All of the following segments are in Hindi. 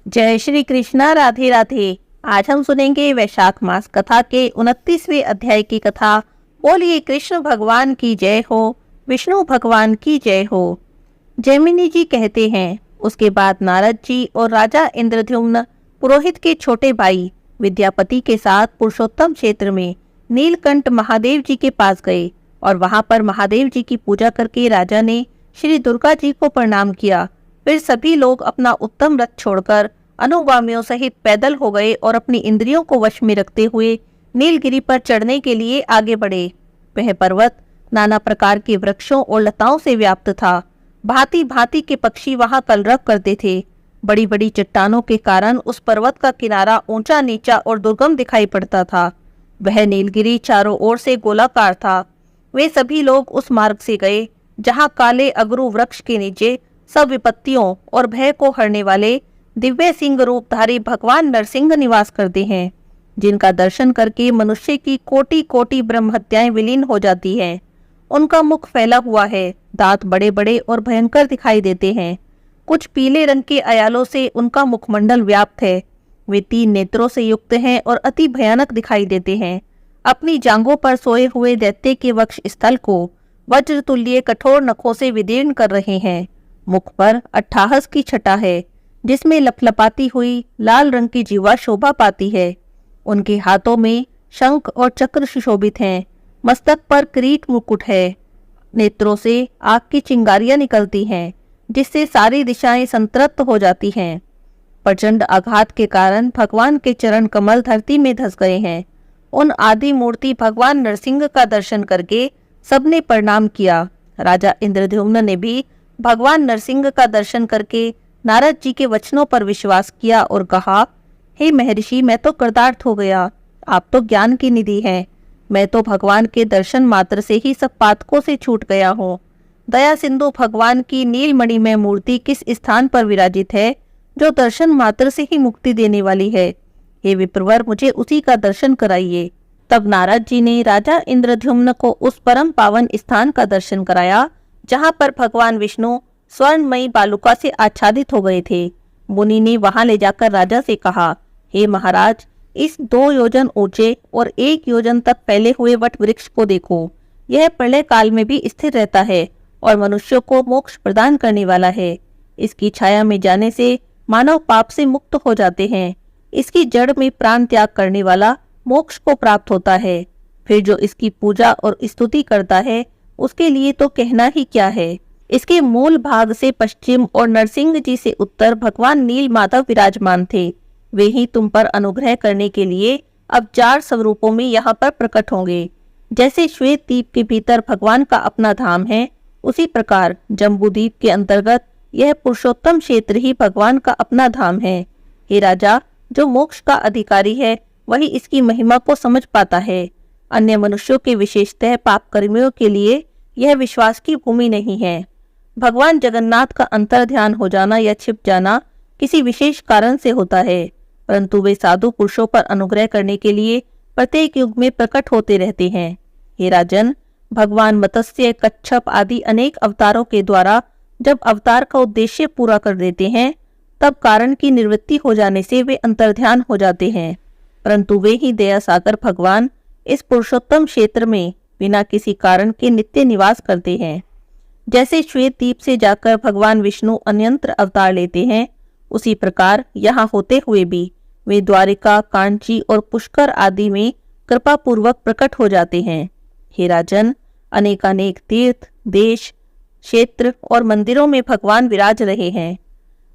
जय श्री कृष्णा। राधे राधे। आज हम सुनेंगे वैशाख मास कथा के 29वें अध्याय की कथा। बोलिए कृष्ण भगवान की जय हो, विष्णु भगवान की जय हो। जैमिनी जी कहते हैं, उसके बाद नारद जी और राजा इंद्रद्युम्न पुरोहित के छोटे भाई विद्यापति के साथ पुरुषोत्तम क्षेत्र में नीलकंठ महादेव जी के पास गए और वहां पर महादेव जी की पूजा करके राजा ने श्री दुर्गा जी को प्रणाम किया। फिर सभी लोग अपना उत्तम रथ छोड़कर अनुगामियों सहित पैदल हो गए और अपनी इंद्रियों को वश में रखते हुए नीलगिरी पर चढ़ने के लिए आगे बढ़े। वह पर्वत नाना प्रकार के वृक्षों और लताओं से व्याप्त था। भांति भांति के पक्षी वहां कलरव करते थे। बड़ी बड़ी चट्टानों के कारण उस पर्वत का किनारा ऊंचा नीचा और दुर्गम दिखाई पड़ता था। वह नीलगिरी चारों ओर से गोलाकार था। वे सभी लोग उस मार्ग से गए जहां काले अगरू वृक्ष के नीचे सब विपत्तियों और भय को हरने वाले दिव्य सिंह रूपधारी भगवान नरसिंह निवास करते हैं, जिनका दर्शन करके मनुष्य की कोटि कोटि ब्रह्म हत्याएं विलीन हो जाती हैं। उनका मुख फैला हुआ है, दांत बड़े बड़े और भयंकर दिखाई देते हैं। कुछ पीले रंग के अयालों से उनका मुखमंडल व्याप्त है। वे 3 नेत्रों से युक्त हैं और अति भयानक दिखाई देते हैं। अपनी जांघों पर सोए हुए दैत्य के वक्ष स्थल को वज्र तुल्य कठोर नखों से विदीर्ण कर रहे हैं। मुख पर अट्ठाहस की छटा है, जिसमें लपलपाती हुई लाल रंग की जीवा शोभा पाती है। उनके हाथों में शंख और चक्र सुशोभित हैं। मस्तक पर किरीट मुकुट है। नेत्रों से आग की चिंगारियां निकलती हैं, जिससे सारी दिशाएं संतृप्त हो जाती हैं। प्रचंड आघात के कारण भगवान के चरण कमल धरती में धंस गए हैं। उन आदि मूर्ति भगवान नरसिंह का दर्शन करके सबने प्रणाम किया। राजा इंद्रद्युम्न ने भी भगवान नरसिंह का दर्शन करके नारद जी के वचनों पर विश्वास किया और कहा, हे महर्षि, मैं तो कृतार्थ हो गया। आप तो ज्ञान की निधि हैं। मैं तो भगवान के दर्शन मात्र से ही सब पातकों से छूट गया हूँ। दया सिंधु भगवान की नीलमणिमय मूर्ति किस स्थान पर विराजित है, जो दर्शन मात्र से ही मुक्ति देने वाली है। हे विप्रवर, मुझे उसी का दर्शन कराइए। तब नारद जी ने राजा इंद्रद्युम्न को उस परम पावन स्थान का दर्शन कराया, जहाँ पर भगवान विष्णु स्वर्णमयी बालुका से आच्छादित हो गए थे। मुनि ने वहां ले जाकर राजा से कहा, हे महाराज, इस 2 योजन ऊंचे और 1 योजन तक फैले हुए वट वृक्ष को देखो। यह प्रलय काल में भी स्थिर रहता है और मनुष्यों को मोक्ष प्रदान करने वाला है। इसकी छाया में जाने से मानव पाप से मुक्त हो जाते हैं। इसकी जड़ में प्राण त्याग करने वाला मोक्ष को प्राप्त होता है। फिर जो इसकी पूजा और स्तुति करता है, उसके लिए तो कहना ही क्या है। इसके मूल भाग से पश्चिम और नरसिंह जी से उत्तर भगवान नील माधव विराजमान थे। वे ही तुम पर अनुग्रह करने के लिए अब 4 स्वरूपों में यहाँ पर प्रकट होंगे। जैसे श्वेत द्वीप के भीतर भगवान का अपना धाम है, उसी प्रकार जम्बूद्वीप के अंतर्गत यह पुरुषोत्तम क्षेत्र ही भगवान का अपना धाम है। हे राजा, जो मोक्ष का अधिकारी है, वही इसकी महिमा को समझ पाता है। अन्य मनुष्यों के विशेषतः पाप कर्मियों के लिए यह विश्वास की भूमि नहीं है। भगवान जगन्नाथ का अंतर ध्यान हो जाना या छिप जाना किसी विशेष कारण से होता है, परंतु वे साधु पुरुषों पर अनुग्रह करने के लिए प्रत्येक युग में प्रकट होते रहते हैं। हे राजन, भगवान मत्स्य, कच्छप आदि अनेक अवतारों के द्वारा जब अवतार का उद्देश्य पूरा कर देते हैं, तब कारण की निवृत्ति हो जाने से वे अंतर्ध्यान हो जाते हैं। परंतु वे ही दया सागर भगवान इस पुरुषोत्तम क्षेत्र में बिना किसी कारण के नित्य निवास करते हैं। जैसे श्वेत द्वीप से जाकर भगवान विष्णु अन्यंत्र अवतार लेते हैं, उसी प्रकार यहाँ होते हुए भी वे द्वारिका, कांची और पुष्कर आदि में कृपा पूर्वक प्रकट हो जाते हैं। हे राजन, अनेकानेक तीर्थ, देश, क्षेत्र और मंदिरों में भगवान विराज रहे हैं।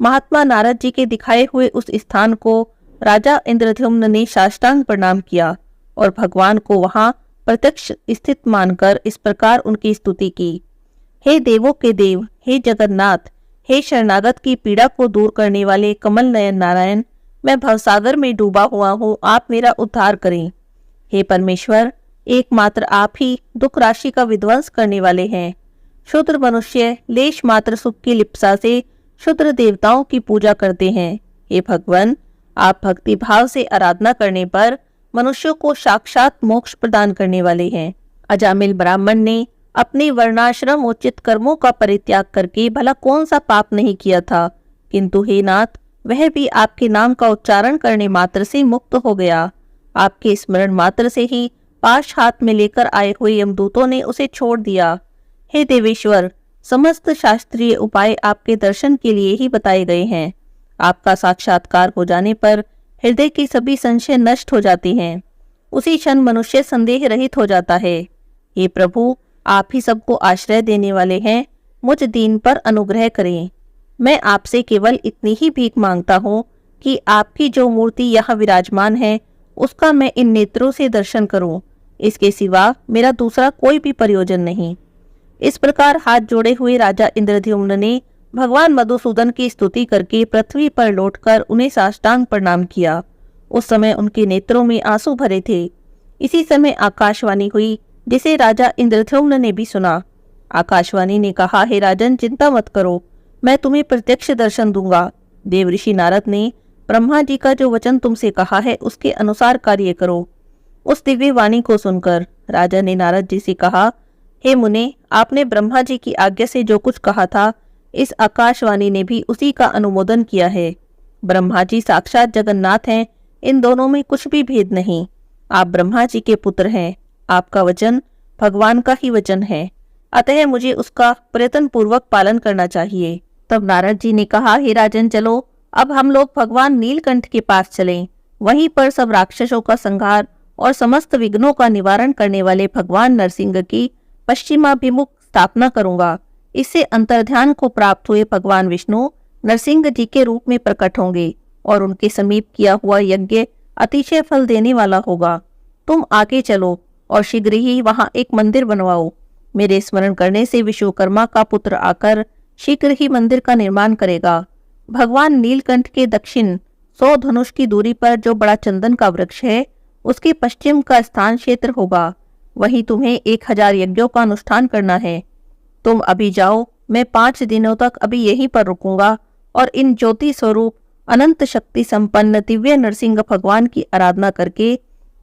महात्मा नारद जी के दिखाए हुए उस स्थान को राजा इंद्रद्युम्न ने साष्टांग प्रणाम किया और भगवान को वहां प्रत्यक्ष स्थित मानकर इस प्रकार उनकी स्तुति की। हे देवों के देव, हे जगन्नाथ, हे शरणागत की पीड़ा को दूर करने वाले कमल नयन नारायण, मैं भवसागर में डूबा हुआ हूँ, आप मेरा उद्धार करें। हे परमेश्वर, एकमात्र आप ही दुख राशि का विध्वंस करने वाले हैं। क्षुद्र मनुष्य लेश मात्र सुख की लिप्सा से क्षुद्र देवताओं की पूजा करते हैं। हे भगवान, आप भक्ति भाव से आराधना करने पर मनुष्यों को साक्षात मोक्ष प्रदान करने वाले हैं। अजामिल ब्राह्मण ने अपने वर्णाश्रम उचित कर्मों का परित्याग करके भला कौन सा पाप नहीं किया था, किंतु हे नाथ, वह भी आपके नाम का उच्चारण करने मात्र से मुक्त हो गया। आपके स्मरण मात्र से ही पाश हाथ में लेकर आए हुए यमदूतों ने उसे छोड़ दिया। हे देवेश्वर, समस्त शास्त्रीय उपाय आपके दर्शन के लिए ही बताए गए हैं। आपका साक्षात्कार हो जाने पर हृदय की सभी संशय नष्ट हो जाती हैं। उसी क्षण मनुष्य संदेह रहित हो जाता है। हे प्रभु, आप ही सबको आश्रय देने वाले हैं, मुझ दीन पर अनुग्रह करें। मैं आपसे केवल इतनी ही भीख मांगता हूँ कि आपकी जो मूर्ति यहाँ विराजमान है उसका मैं इन नेत्रों से दर्शन करूं। इसके सिवा मेरा दूसरा कोई भी प्रयोजन नहीं। इस प्रकार हाथ जोड़े हुए राजा इंद्रद्युम्न ने भगवान मधुसूदन की स्तुति करके पृथ्वी पर लौटकर उन्हें साष्टांग प्रणाम किया। उस समय उनके नेत्रों में आंसू भरे थे। इसी समय आकाशवाणी हुई, जिसे राजा इंद्रद्युम्न ने भी सुना। आकाशवाणी ने कहा, हे राजन, चिंता मत करो, मैं तुम्हें प्रत्यक्ष दर्शन दूंगा। देवऋषि नारद ने ब्रह्मा जी का जो वचन तुमसे कहा है उसके अनुसार कार्य करो। उस दिव्य वाणी को सुनकर राजा ने नारद जी से कहा, हे मुने, आपने ब्रह्मा जी की आज्ञा से जो कुछ कहा था, इस आकाशवाणी ने भी उसी का अनुमोदन किया है। ब्रह्मा जी साक्षात जगन्नाथ हैं, इन दोनों में कुछ भी भेद नहीं। आप ब्रह्मा जी के पुत्र हैं, आपका वचन भगवान का ही वचन है, अतः मुझे उसका प्रयत्न पूर्वक पालन करना चाहिए। तब नारद जी ने कहा, हे राजन, चलो अब हम लोग भगवान नीलकंठ के पास चलें। वहीं पर सब राक्षसों का संहार और समस्त विघ्नों का निवारण करने वाले भगवान नरसिंह की पश्चिमाभिमुख स्थापना करूंगा। इससे अंतर्ध्यान को प्राप्त हुए भगवान विष्णु नरसिंह जी के रूप में प्रकट होंगे और उनके समीप किया हुआ यज्ञ अतिशय फल देने वाला होगा। तुम आगे चलो और शीघ्र ही वहां एक मंदिर बनवाओ। मेरे स्मरण करने से विश्वकर्मा का पुत्र आकर शीघ्र ही मंदिर का निर्माण करेगा। भगवान नीलकंठ के दक्षिण 100 धनुष की दूरी पर जो बड़ा चंदन का वृक्ष है, उसके पश्चिम का स्थान क्षेत्र होगा। वहीं तुम्हें 1000 यज्ञों का अनुष्ठान करना है। तुम अभी जाओ, मैं 5 दिनों तक अभी यहीं पर रुकूंगा और इन ज्योति स्वरूप अनंत शक्ति संपन्न दिव्य नरसिंह भगवान की आराधना करके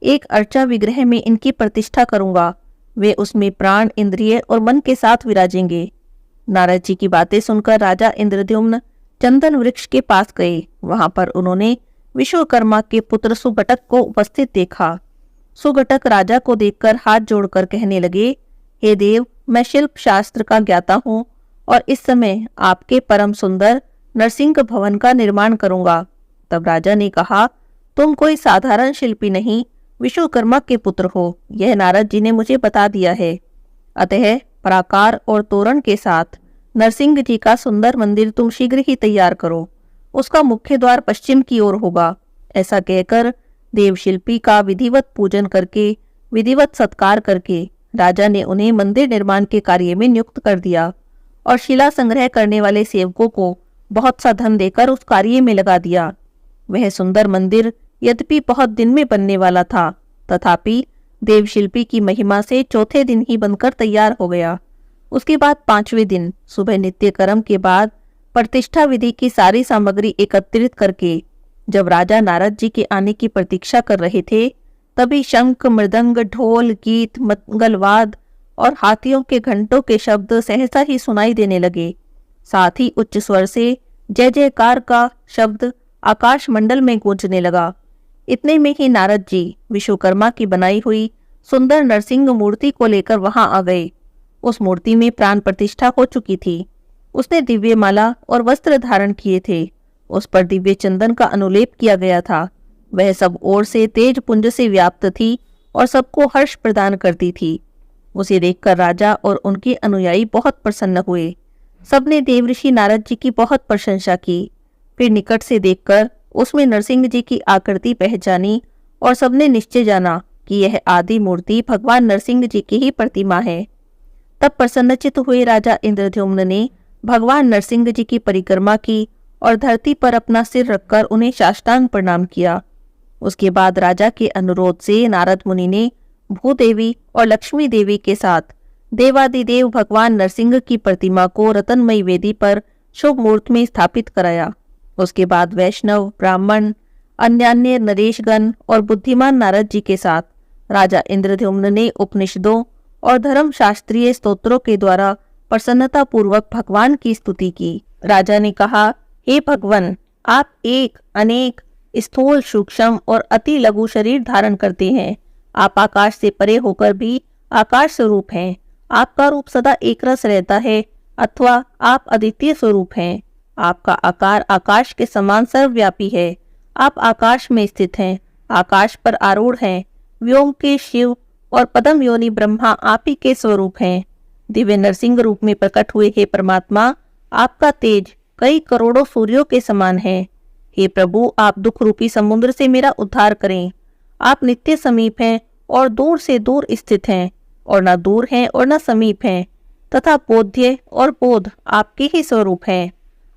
एक अर्चा विग्रह में इनकी प्रतिष्ठा करूंगा। वे उसमें प्राण, इंद्रिय और मन के साथ विराजेंगे। नारद जी की बातें सुनकर राजा इंद्रद्युम्न चंदन वृक्ष के पास गए। वहां पर उन्होंने विश्वकर्मा के पुत्र सुगटक को उपस्थित देखा। सुगटक राजा को देखकर हाथ जोड़कर कहने लगे, हे देव, मैं शिल्प शास्त्र का ज्ञाता हूँ और इस समय आपके परम सुंदर नरसिंह भवन का निर्माण करूंगा। तब राजा ने कहा, तुम कोई साधारण शिल्पी नहीं, विश्वकर्मा के पुत्र हो, यह नारद जी ने मुझे बता दिया है। अतः प्राकार और तोरण के साथ नरसिंह जी का सुंदर मंदिर तुम शीघ्र ही तैयार करो। उसका मुख्य द्वार पश्चिम की ओर होगा। ऐसा कहकर देवशिल्पी का विधिवत पूजन करके, विधिवत सत्कार करके राजा ने उन्हें मंदिर निर्माण के कार्य में नियुक्त कर दिया और शिला संग्रह करने वाले सेवकों को बहुत सा धन देकर उस कार्य में लगा दिया। वह सुंदर मंदिर यद्यपि बहुत दिन में बनने वाला था, तथापि देवशिल्पी की महिमा से चौथे दिन ही बनकर तैयार हो गया। उसके बाद 5वें दिन सुबह नित्य कर्म के बाद प्रतिष्ठा विधि की सारी सामग्री एकत्रित करके जब राजा नारद जी के आने की प्रतीक्षा कर रहे थे, तभी शंख, मृदंग, ढोल, गीत, मंगलवाद और हाथियों के घंटों के शब्द सहसा ही सुनाई देने लगे। साथ ही उच्च स्वर से जय जयकार का शब्द आकाश मंडल में गूंजने लगा। इतने में ही नारद जी विश्वकर्मा की बनाई हुई सुंदर नरसिंह मूर्ति को लेकर वहां आ गए। उस मूर्ति में प्राण प्रतिष्ठा हो चुकी थी। उसने दिव्य माला और वस्त्र धारण किए थे। उस पर दिव्य चंदन का अनुलेप किया गया था। वह सब ओर से तेज पुंज से व्याप्त थी और सबको हर्ष प्रदान करती थी। उसे देखकर राजा और उनके अनुयायी बहुत प्रसन्न हुए। सबने देवऋषि नारद जी की बहुत प्रशंसा की। फिर निकट से देखकर उसमें नरसिंह जी की आकृति पहचानी और सबने निश्चय जाना कि यह आदि मूर्ति भगवान नरसिंह जी की ही प्रतिमा है। तब प्रसन्नचित्त हुए राजा इंद्रद्युम्न ने भगवान नरसिंह जी की परिक्रमा की और धरती पर अपना सिर रखकर उन्हें साष्टांग प्रणाम किया। उसके बाद राजा के अनुरोध से नारद मुनि ने भूदेवी और लक्ष्मी देवी के साथ देवादिदेव भगवान नरसिंह की प्रतिमा को रतनमयी वेदी पर शुभ मुहूर्त में स्थापित कराया। उसके बाद वैष्णव, ब्राह्मण, अन्यान्य नरेशगण और बुद्धिमान नारद जी के साथ राजा इंद्रद्युम्न ने उपनिषदों और धर्म शास्त्रीय स्तोत्रों के द्वारा प्रसन्नता पूर्वक भगवान की स्तुति की। राजा ने कहा, हे भगवान, आप एक, अनेक, स्थूल, सूक्ष्म और अति लघु शरीर धारण करते हैं। आप आकाश से परे होकर भी आकाश स्वरूप हैं। आपका रूप सदा एक रस रहता है अथवा आप अद्वितीय स्वरूप हैं। आपका आकार आकाश के समान सर्वव्यापी है। आप आकाश में स्थित हैं, आकाश पर आरूढ़ हैं। व्योम के शिव और पदम योनि ब्रह्मा आप ही के स्वरूप हैं। दिव्य नरसिंह रूप में प्रकट हुए हे परमात्मा, आपका तेज कई करोड़ों सूर्यों के समान है। हे प्रभु, आप दुख रूपी समुद्र से मेरा उद्धार करें। आप नित्य समीप हैं और दूर से दूर स्थित हैं, और न दूर हैं और न समीप हैं, तथा बोध्य और बोध आपके ही स्वरूप हैं।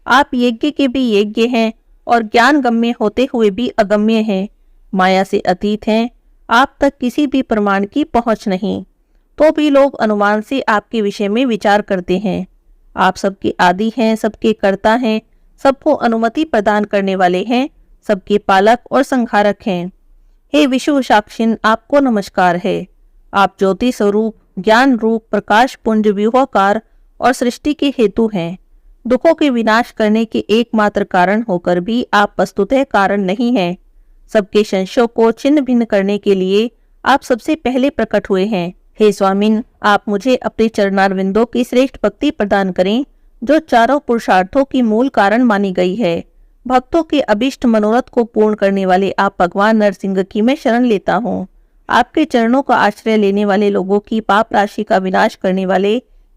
आप यज्ञ के भी यज्ञ हैं और ज्ञान गम्य होते हुए भी अगम्य हैं। माया से अतीत हैं, आप तक किसी भी प्रमाण की पहुंच नहीं, तो भी लोग अनुमान से आपके विषय में विचार करते हैं। आप सबके आदि हैं, सबके कर्ता हैं, सबको अनुमति प्रदान करने वाले हैं, सबके पालक और संहारक हैं। हे विश्व साक्षिन, आपको नमस्कार है। आप ज्योति स्वरूप, ज्ञान रूप, प्रकाश पुंज, व्यूहाकार और सृष्टि के हेतु हैं। दुखों के विनाश करने के एकमात्र कारण होकर भी आप वस्तुतः कारण नहीं हैं। सबके संशयों को छिन्न भिन्न करने के लिए आप सबसे पहले प्रकट हुए हैं। हे स्वामिन, आप मुझे अपने चरणारविंदों की श्रेष्ठ भक्ति प्रदान करें, जो चारों पुरुषार्थों की मूल कारण मानी गई है। भक्तों के अभिष्ट मनोरथ को पूर्ण करने वाले आप भगवान नरसिंह की मैं शरण लेता हूँ। आपके चरणों का आश्रय लेने वाले लोगों की पाप राशि का विनाश करने वाले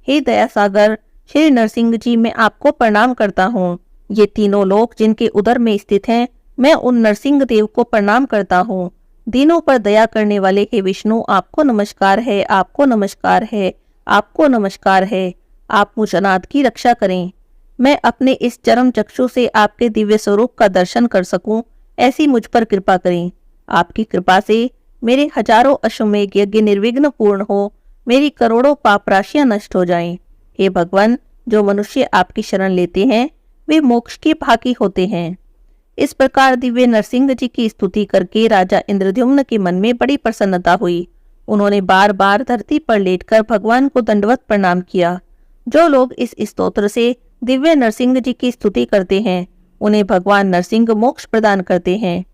हे दया सागर श्री नरसिंह जी, मैं आपको प्रणाम करता हूँ। ये तीनों लोक जिनके उदर में स्थित हैं, मैं उन नरसिंह देव को प्रणाम करता हूँ। दीनों पर दया करने वाले हे विष्णु, आपको नमस्कार है, आपको नमस्कार है, आपको नमस्कार है। आप मुझ अनाथ की रक्षा करें। मैं अपने इस चरम चक्षु से आपके दिव्य स्वरूप का दर्शन कर सकूं, ऐसी मुझ पर कृपा करें। आपकी कृपा से मेरे हजारों अश्वमेघ यज्ञ निर्विघ्न पूर्ण हो, मेरी करोड़ों पाप राशियां नष्ट हो जाएं। हे भगवान, जो मनुष्य आपकी शरण लेते हैं वे मोक्ष के भागी होते हैं। इस प्रकार दिव्य नरसिंह जी की स्तुति करके राजा इंद्रद्युम्न के मन में बड़ी प्रसन्नता हुई। उन्होंने बार बार धरती पर लेटकर भगवान को दंडवत प्रणाम किया। जो लोग इस स्तोत्र से दिव्य नरसिंह जी की स्तुति करते हैं, उन्हें भगवान नरसिंह मोक्ष प्रदान करते हैं।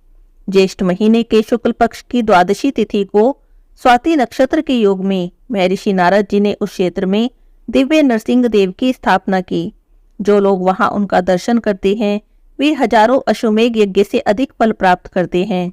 ज्येष्ठ महीने के शुक्ल पक्ष की द्वादशी तिथि को स्वाति नक्षत्र के योग में महर्षि नारद जी ने उस क्षेत्र में दिव्य नरसिंह देव की स्थापना की। जो लोग वहां उनका दर्शन करते हैं, वे हजारों अश्वमेघ यज्ञ से अधिक फल प्राप्त करते हैं।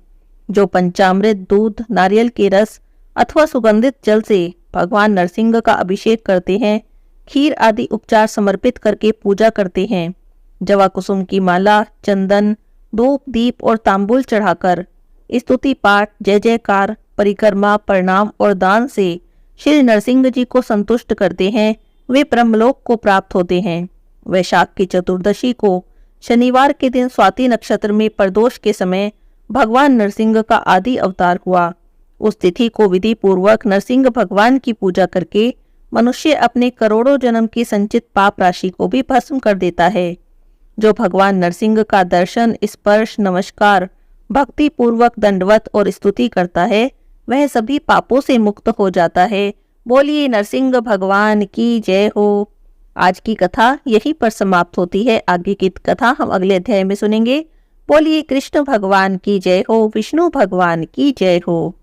जो पंचामृत, दूध, नारियल के रस अथवा सुगंधित जल से भगवान नरसिंह का अभिषेक करते हैं, खीर आदि उपचार समर्पित करके पूजा करते हैं, जवा कुसुम की माला, चंदन, धूप, दीप और तांबूल चढ़ाकर स्तुति पाठ, जय जयकार, परिक्रमा, प्रणाम और दान से श्री नरसिंह जी को संतुष्ट करते हैं, वे ब्रह्मलोक को प्राप्त होते हैं। वैशाख की चतुर्दशी को शनिवार के दिन स्वाति नक्षत्र में प्रदोष के समय भगवान नरसिंह का आदि अवतार हुआ। उस तिथि को विधि पूर्वक नरसिंह भगवान की पूजा करके मनुष्य अपने करोड़ों जन्म की संचित पाप राशि को भी भस्म कर देता है। जो भगवान नरसिंह का दर्शन, स्पर्श, नमस्कार, भक्ति पूर्वक दंडवत और स्तुति करता है, वह सभी पापों से मुक्त हो जाता है। बोलिए नरसिंह भगवान की जय हो। आज की कथा यहीं पर समाप्त होती है। आगे की कथा हम अगले अध्याय में सुनेंगे। बोलिए कृष्ण भगवान की जय हो, विष्णु भगवान की जय हो।